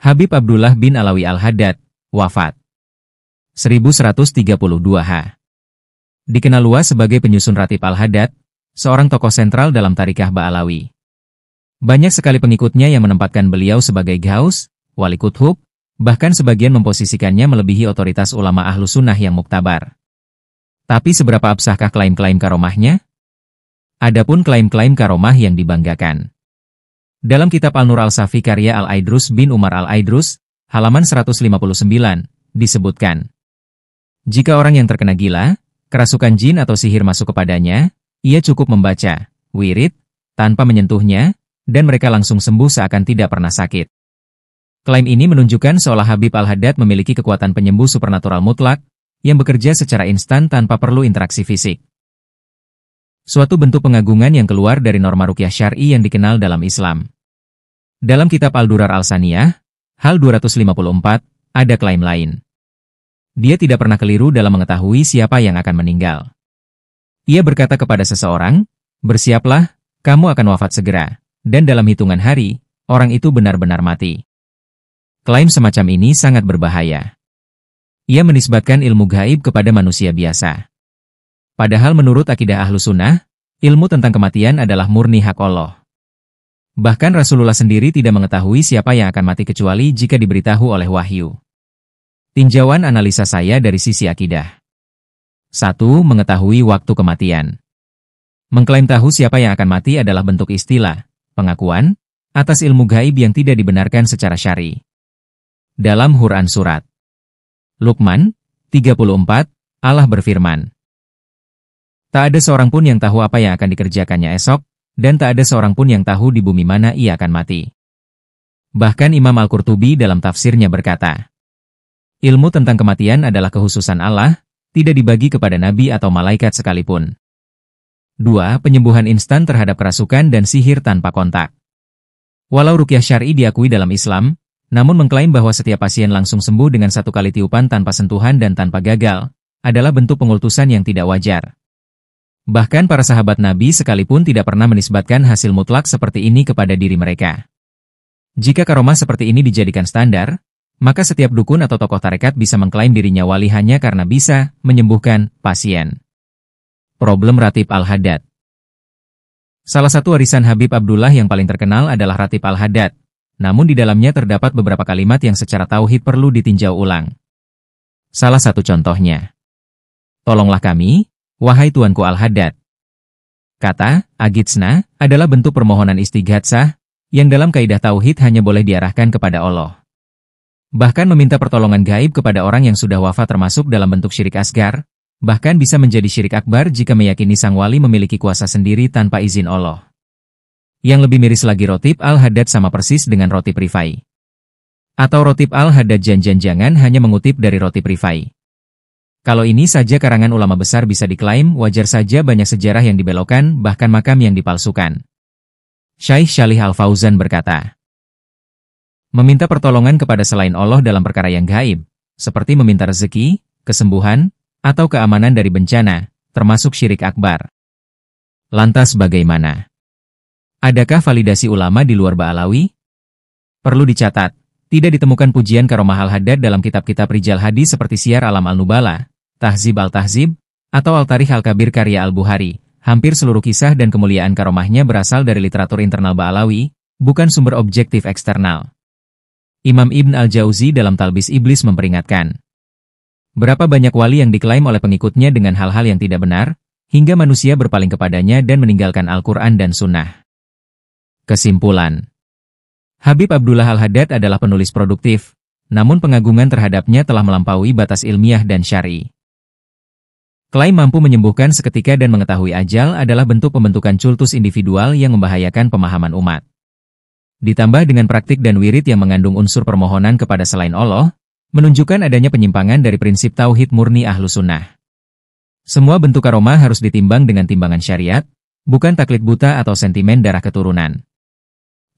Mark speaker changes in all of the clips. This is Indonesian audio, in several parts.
Speaker 1: Habib Abdullah bin Alawi Al-Haddad, wafat. 1132 H. Dikenal luas sebagai penyusun Ratib Al-Haddad, seorang tokoh sentral dalam tarikah Ba'alawi. Banyak sekali pengikutnya yang menempatkan beliau sebagai Ghaus, Wali Kutub, bahkan sebagian memposisikannya melebihi otoritas ulama Ahlus Sunnah yang muktabar. Tapi seberapa absahkah klaim-klaim karomahnya? Adapun klaim-klaim karomah yang dibanggakan. Dalam kitab Al-Nur Al-Safi karya Al-Aidrus bin Umar Al-Aidrus, halaman 159, disebutkan, jika orang yang terkena gila, kerasukan jin atau sihir masuk kepadanya, ia cukup membaca wirid tanpa menyentuhnya, dan mereka langsung sembuh seakan tidak pernah sakit. Klaim ini menunjukkan seolah Habib Al-Haddad memiliki kekuatan penyembuh supernatural mutlak, yang bekerja secara instan tanpa perlu interaksi fisik. Suatu bentuk pengagungan yang keluar dari norma ruqyah syar'i yang dikenal dalam Islam. Dalam kitab Al-Durar Al-Saniyah, hal 254, ada klaim lain. Dia tidak pernah keliru dalam mengetahui siapa yang akan meninggal. Ia berkata kepada seseorang, bersiaplah, kamu akan wafat segera, dan dalam hitungan hari, orang itu benar-benar mati. Klaim semacam ini sangat berbahaya. Ia menisbatkan ilmu gaib kepada manusia biasa. Padahal menurut akidah Ahlus Sunnah, ilmu tentang kematian adalah murni hak Allah. Bahkan Rasulullah sendiri tidak mengetahui siapa yang akan mati kecuali jika diberitahu oleh wahyu. Tinjauan analisa saya dari sisi akidah. 1. Mengetahui waktu kematian. Mengklaim tahu siapa yang akan mati adalah bentuk istilah, pengakuan, atas ilmu gaib yang tidak dibenarkan secara syar'i. Dalam Quran Surat Luqman 34, Allah berfirman, tak ada seorang pun yang tahu apa yang akan dikerjakannya esok, dan tak ada seorang pun yang tahu di bumi mana ia akan mati. Bahkan Imam Al-Qurtubi dalam tafsirnya berkata, ilmu tentang kematian adalah kekhususan Allah, tidak dibagi kepada nabi atau malaikat sekalipun. 2. Penyembuhan instan terhadap kerasukan dan sihir tanpa kontak. Walau ruqyah syar'i diakui dalam Islam, namun mengklaim bahwa setiap pasien langsung sembuh dengan satu kali tiupan tanpa sentuhan dan tanpa gagal, adalah bentuk pengultusan yang tidak wajar. Bahkan para sahabat Nabi sekalipun tidak pernah menisbatkan hasil mutlak seperti ini kepada diri mereka. Jika karomah seperti ini dijadikan standar, maka setiap dukun atau tokoh tarekat bisa mengklaim dirinya wali hanya karena bisa menyembuhkan pasien. Problem Ratib Al-Haddad. Salah satu warisan Habib Abdullah yang paling terkenal adalah Ratib Al-Haddad, namun di dalamnya terdapat beberapa kalimat yang secara tauhid perlu ditinjau ulang. Salah satu contohnya, tolonglah kami, wahai Tuanku Al-Haddad. Kata, agitsna, adalah bentuk permohonan istighatsah, yang dalam kaidah tauhid hanya boleh diarahkan kepada Allah. Bahkan meminta pertolongan gaib kepada orang yang sudah wafat termasuk dalam bentuk syirik asgar, bahkan bisa menjadi syirik akbar jika meyakini sang wali memiliki kuasa sendiri tanpa izin Allah. Yang lebih miris lagi Ratib Al-Haddad sama persis dengan Ratib Rifai. Atau Ratib Al-Haddad jangan-jangan hanya mengutip dari Ratib Rifai. Kalau ini saja karangan ulama besar bisa diklaim, wajar saja banyak sejarah yang dibelokkan, bahkan makam yang dipalsukan. Syekh Shalih Al-Fauzan berkata, meminta pertolongan kepada selain Allah dalam perkara yang gaib, seperti meminta rezeki, kesembuhan, atau keamanan dari bencana, termasuk syirik akbar. Lantas bagaimana? Adakah validasi ulama di luar Ba'alawi? Perlu dicatat, tidak ditemukan pujian karomah Al-Haddad dalam kitab-kitab rijal hadis seperti Syiar Alam Al-Nubala, Tahzib Al-Tahzib, atau Al-Tarikh Al-Kabir karya Al-Bukhari. Hampir seluruh kisah dan kemuliaan karomahnya berasal dari literatur internal Ba'alawi, bukan sumber objektif eksternal. Imam Ibn Al-Jauzi dalam Talbis Iblis memperingatkan, berapa banyak wali yang diklaim oleh pengikutnya dengan hal-hal yang tidak benar, hingga manusia berpaling kepadanya dan meninggalkan Al-Quran dan Sunnah. Kesimpulan, Habib Abdullah Al-Haddad adalah penulis produktif, namun pengagungan terhadapnya telah melampaui batas ilmiah dan syar'i. Klaim mampu menyembuhkan seketika dan mengetahui ajal adalah bentuk pembentukan cultus individual yang membahayakan pemahaman umat. Ditambah dengan praktik dan wirid yang mengandung unsur permohonan kepada selain Allah, menunjukkan adanya penyimpangan dari prinsip tauhid murni Ahlus Sunnah. Semua bentuk karomah harus ditimbang dengan timbangan syariat, bukan taklid buta atau sentimen darah keturunan.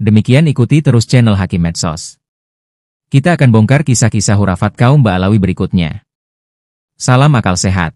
Speaker 1: Demikian ikuti terus channel Hakim Medsos. Kita akan bongkar kisah-kisah hurafat kaum Ba'alawi berikutnya. Salam akal sehat.